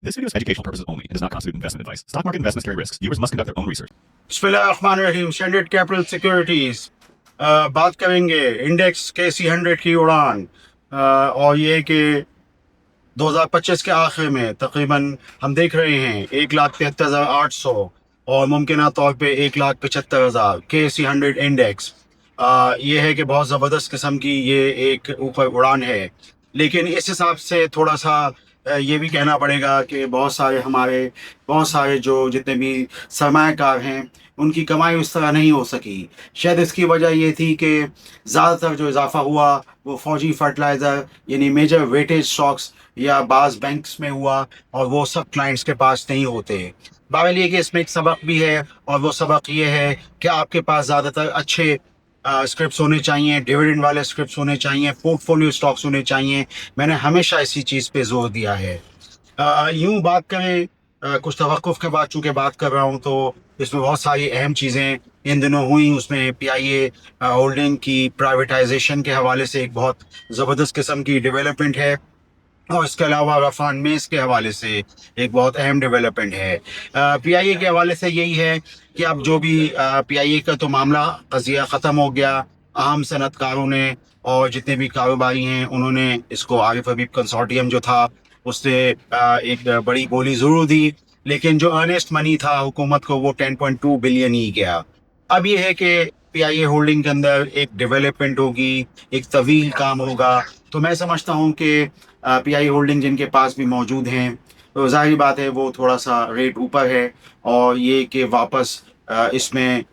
This video is for educational purposes only. It does not constitute investment advice. Stock market investments carry risks. Viewers must conduct their own research. बिस्मिल्लाहिर्रहमानिर्रहीम। Standard capital securities बात करेंगे index KC100 की उड़ान और ये कि 2025 के आखिर में तकरीबन हम देख रहे हैं 1,73,800 और मुमकिन तौर पे 1,75,000 KC100 इंडेक्स। ये है कि बहुत ज़बरदस्त किस्म की ये एक ऊपर उड़ान है, लेकिन इस हिसाब से थोड़ा सा ये भी कहना पड़ेगा कि बहुत सारे जो जितने भी सरमायाकार हैं उनकी कमाई उस तरह नहीं हो सकी। शायद इसकी वजह ये थी कि ज़्यादातर जो इजाफा हुआ वो फौजी फर्टिलाइज़र यानी मेजर वेटेज स्टॉक्स या बाज़ बैंक्स में हुआ और वो सब क्लाइंट्स के पास नहीं होते। बहरहाल ये कि इसमें एक सबक भी है और वो सबक ये है कि आपके पास ज़्यादातर अच्छे स्क्रिप्ट्स होने चाहिए, डिविडेंड वाले स्क्रिप्ट्स होने चाहिए, पोर्टफोलियो स्टॉक्स होने चाहिए। मैंने हमेशा इसी चीज़ पे जोर दिया है। यूँ बात करें कुछ तवक्कुफ़ के बाद चूँकि बात कर रहा हूँ तो इसमें बहुत सारी अहम चीज़ें इन दिनों हुई। उसमें PIA होल्डिंग की प्राइवेटाइजेशन के हवाले से एक बहुत ज़बरदस्त किस्म की डेवलपमेंट है और इसके अलावा रफ़ान मेस के हवाले से एक बहुत अहम डेवलपमेंट है। PIA के हवाले से यही है कि अब जो भी PIA का तो मामला क़ज़िया ख़त्म हो गया। अहम सनतकारों ने और जितने भी कारोबारी हैं उन्होंने इसको आरिफ हबीब कंसोर्टियम जो था उससे एक बड़ी बोली ज़रूर दी, लेकिन जो अर्नेस्ट मनी था हुकूमत को वो 10.2 बिलियन ही गया। अब ये है कि PIA होल्डिंग के अंदर एक डेवलपमेंट होगी, एक तवील काम होगा। तो मैं समझता हूँ कि PIA होल्डिंग जिनके पास भी मौजूद हैं तो ज़ाहिर बात है वो थोड़ा सा रेट ऊपर है और ये कि वापस इसमें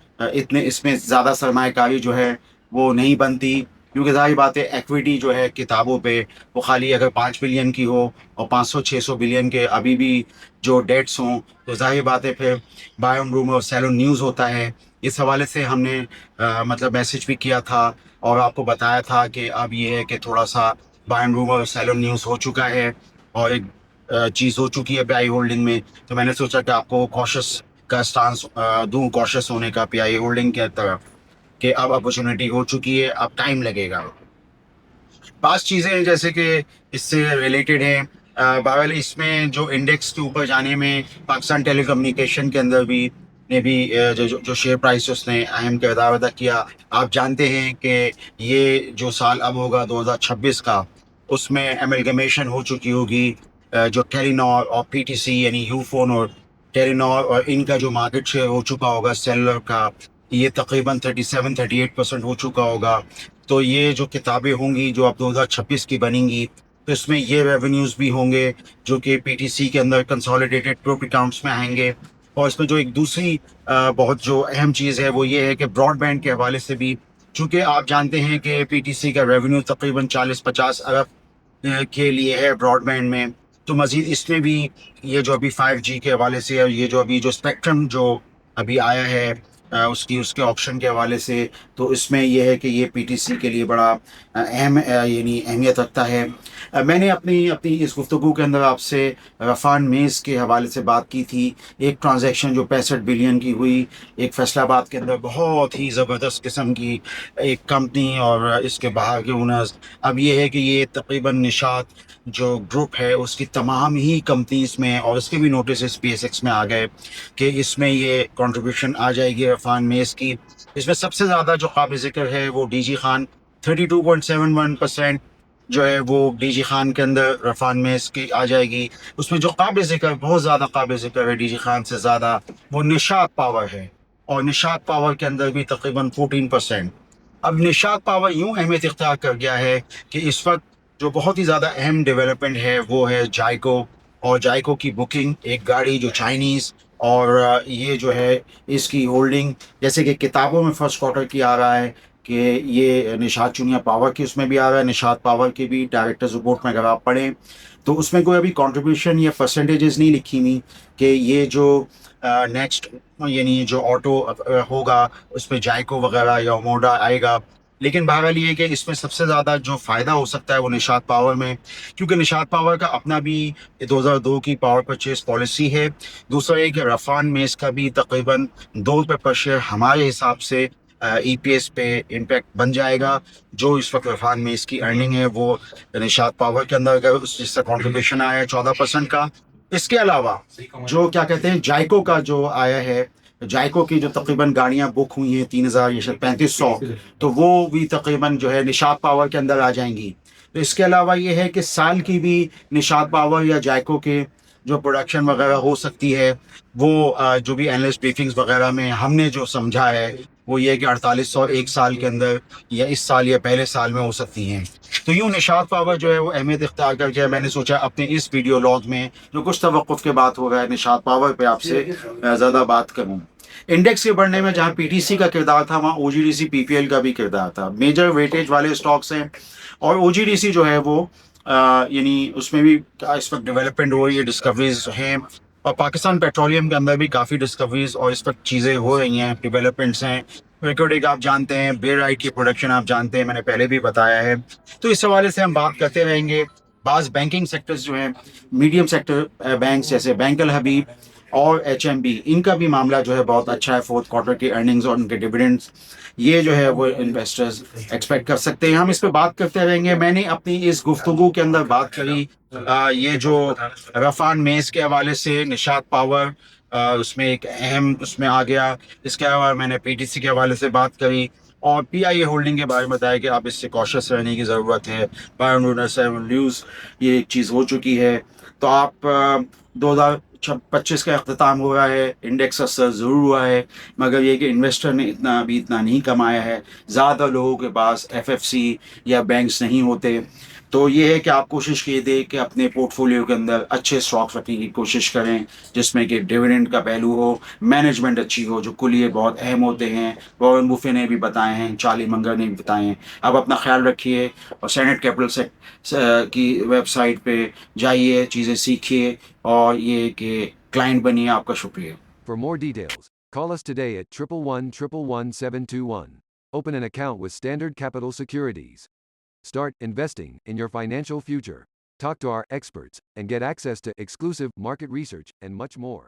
ज़्यादा सरमायाकारी जो है वो नहीं बनती, क्योंकि ज़ाहिर बात है एक्विटी जो है किताबों पे वो खाली अगर 5 बिलियन की हो और 500-600 बिलियन के अभी भी जो डेट्स हों तो ज़ाहिर बात है फिर बाय ऑन रूमर और सेल ऑन न्यूज़ होता है। इस हवाले से हमने मतलब मैसेज भी किया था और आपको बताया था कि अब ये है कि थोड़ा सा बाय ऑन रूमर और सेल ऑन न्यूज़ हो चुका है और एक चीज़ हो चुकी है PIA होल्डिंग में। तो मैंने सोचा कि आपको कॉशस का स्टांस दूँ, कॉशस होने का PIA होल्डिंग की तरफ कि अब अपॉर्चुनिटी हो चुकी है, अब टाइम लगेगा। पांच चीज़ें जैसे कि इससे रिलेटेड हैं। बहरहाल इसमें जो इंडेक्स के ऊपर जाने में पाकिस्तान टेलीकम्युनिकेशन के अंदर भी जो शेयर प्राइस उसने अहम किरदार अदा किया। आप जानते हैं कि ये जो साल अब होगा 2026 का, उसमें एमलगमेशन हो चुकी होगी जो टेलीनॉर और PTC यानी यूफोन और टेलीनॉर और इनका जो मार्केट शेयर हो चुका होगा सेलुलर का, ये तकरीबन 37-38% हो चुका होगा। तो ये जो किताबें होंगी जो अब 2026 की बनेंगी तो इसमें ये रेवेन्यूज़ भी होंगे जो कि PTC के अंदर कंसोलिडेटेड ग्रुप अकाउंट्स में आएंगे। और इसमें जो एक दूसरी बहुत जो अहम चीज़ है वो ये है कि ब्रॉडबैंड के हवाले से भी, चूँकि आप जानते हैं कि PTC का रेवेन्यू तकरीबन 40-50 अरब के लिए है ब्रॉडबैंड में, तो मज़ीद इसमें भी ये जो अभी 5G के हवाले से और ये जो अभी जो स्पेक्ट्रम जो अभी आया है उसके ऑप्शन के हवाले से, तो इसमें यह है कि ये PTC के लिए बड़ा अहम यानी अहमियत रखता है। मैंने अपनी इस गुफ्तगू के अंदर आपसे रफ़ान मेस के हवाले से बात की थी। एक ट्रांजैक्शन जो 65 बिलियन की हुई एक फैसलाबाद के अंदर, बहुत ही ज़बरदस्त किस्म की एक कंपनी और इसके बाहर के ओनर्स। अब ये है कि ये तकरीबन निशात जो ग्रुप है उसकी तमाम ही कंपनीज़ में और उसके भी नोटिस SPSX में आ गए कि इसमें ये कंट्रीब्यूशन आ जाएगी रफ़ान मेस की। इसमें सबसे ज़्यादा जो काबिल ज़िक्र है वो DG खान 32.71% जो है वो DG खान के अंदर रफ़ान मेस की आ जाएगी। उसमें जो काबिल ज़िक्र, बहुत ज़्यादा काबिल ज़िक्र है DG खान से ज़्यादा, वो निशात पावर है और निशात पावर के अंदर भी तकरीबन 14%। अब निशात पावर यूँ अहमियत इख्तियार कर गया है कि इस वक्त जो बहुत ही ज़्यादा अहम डेवलपमेंट है वो है जायको और जायको की बुकिंग, एक गाड़ी जो चाइनीज़ और ये जो है इसकी होल्डिंग, जैसे कि किताबों में फर्स्ट क्वार्टर की आ रहा है कि ये निशात चुनिया पावर की उसमें भी आ रहा है, निशात पावर की भी डायरेक्टर्स रिपोर्ट में अगर आप पढ़ें तो उसमें कोई अभी कंट्रीब्यूशन या परसेंटेजेस नहीं लिखी हुई कि ये जो नेक्स्ट यानी जो ऑटो होगा उसमें जायको वगैरह या ओमोडा आएगा। लेकिन बहरहाल ये है कि इसमें सबसे ज़्यादा जो फ़ायदा हो सकता है वो निशात पावर में, क्योंकि निशात पावर का अपना भी 2002 की पावर परचेज पॉलिसी है। दूसरा ये कि रफ़ान मेस का भी तकरीबन ₹2 पर शेयर हमारे हिसाब से EPS पे इम्पैक्ट बन जाएगा। जो इस वक्त रफ़ान मेस की अर्निंग है वो निशात पावर के अंदर अगर जिसका कॉन्ट्रीब्यूशन आया है 14% का, اس کے علاوہ جو کیا کہتے ہیں جائکو کا جو آیا ہے، جائکو کی جو تقریباً گاڑیاں بک ہوئی ہیں 3000 یا شاید 3500، تو وہ بھی تقریباً جو ہے نشاط پاور کے اندر آ جائیں گی. تو اس کے علاوہ یہ ہے کہ سال کی بھی نشاط پاور یا جائکو کے جو پروڈکشن وغیرہ ہو سکتی ہے، وہ جو بھی اینالسٹ بریفنگز وغیرہ میں ہم نے جو سمجھا ہے وہ یہ کہ 4800 ایک سال کے اندر یا اس سال یا پہلے سال میں ہو سکتی ہیں. تو یوں نشاط پاور جو ہے وہ اہمیت اختیار کر کے میں نے سوچا اپنے اس ویڈیو لاگ میں جو کچھ توقف کے بات ہو رہا ہے نشاط پاور پہ آپ سے زیادہ بات کروں. انڈیکس کے بڑھنے میں جہاں پی ٹی سی کا کردار تھا وہاں او جی ڈی سی پی پی ایل کا بھی کردار تھا. میجر ویٹیج والے اسٹاکس ہیں اور او جی ڈی سی جو ہے وہ یعنی اس میں بھی اس وقت ڈیولپمنٹ ہو رہی ہے، ڈسکوریز ہیں، اور پاکستان پیٹرولیم کے اندر بھی کافی ڈسکوریز اور اس وقت چیزیں ہو رہی ہیں، ڈیولپمنٹس ہیں. ریکارڈنگ آپ جانتے ہیں، بے رائٹ کی پروڈکشن آپ جانتے ہیں، میں نے پہلے بھی بتایا ہے. تو اس حوالے سے ہم بات کرتے رہیں گے. بعض بینکنگ سیکٹرز جو ہیں، میڈیم سیکٹر بینکس جیسے بینک الحبیب اور ایچ ایم بی، ان کا بھی معاملہ جو ہے بہت اچھا ہے. فورتھ کوارٹر کی ارننگز اور ان کے ڈویڈنڈس یہ جو ہے وہ انویسٹرز ایکسپیکٹ کر سکتے ہیں. ہم اس پہ بات کرتے رہیں گے. میں نے اپنی اس گفتگو کے اندر بات کری یہ جو رفان میز کے حوالے سے نشاط پاور اس میں ایک اہم اس میں آ گیا. اس کے علاوہ میں نے پی ٹی سی کے حوالے سے بات کری اور پی آئی اے ہولڈنگ کے بارے میں بتایا کہ آپ اس سے کوشش رہنے کی ضرورت ہے. نیوز یہ ایک چیز ہو چکی ہے. تو آپ 2025 کا اختتام ہو رہا ہے، انڈیکس اثر ضرور ہوا ہے، مگر یہ کہ انویسٹر نے اتنا نہیں کمایا ہے. زیادہ لوگوں کے پاس ایف ایف سی یا بینکس نہیں ہوتے. تو یہ ہے کہ آپ کوشش کیجیے کہ اپنے پورٹ فولیو کے اندر اچھے اسٹاک رکھنے کی کوشش کریں جس میں کہ ڈیویڈنڈ کا پہلو ہو، مینجمنٹ اچھی ہو، جو کلیے بہت اہم ہوتے ہیں. وارن بفے نے بھی بتائے ہیں، چارلی منگر نے بھی بتائے ہیں. آپ اپنا خیال رکھیے اور سینٹ کیپٹل کی ویب سائٹ پہ جائیے، چیزیں سیکھیے اور یہ کہ کلائنٹ بنیے. آپ کا شکریہ. For more details, call us today at 111-111-721. Open an account with Standard Capital Securities. Start investing in your financial future. Talk to our experts and get access to exclusive market research and much more.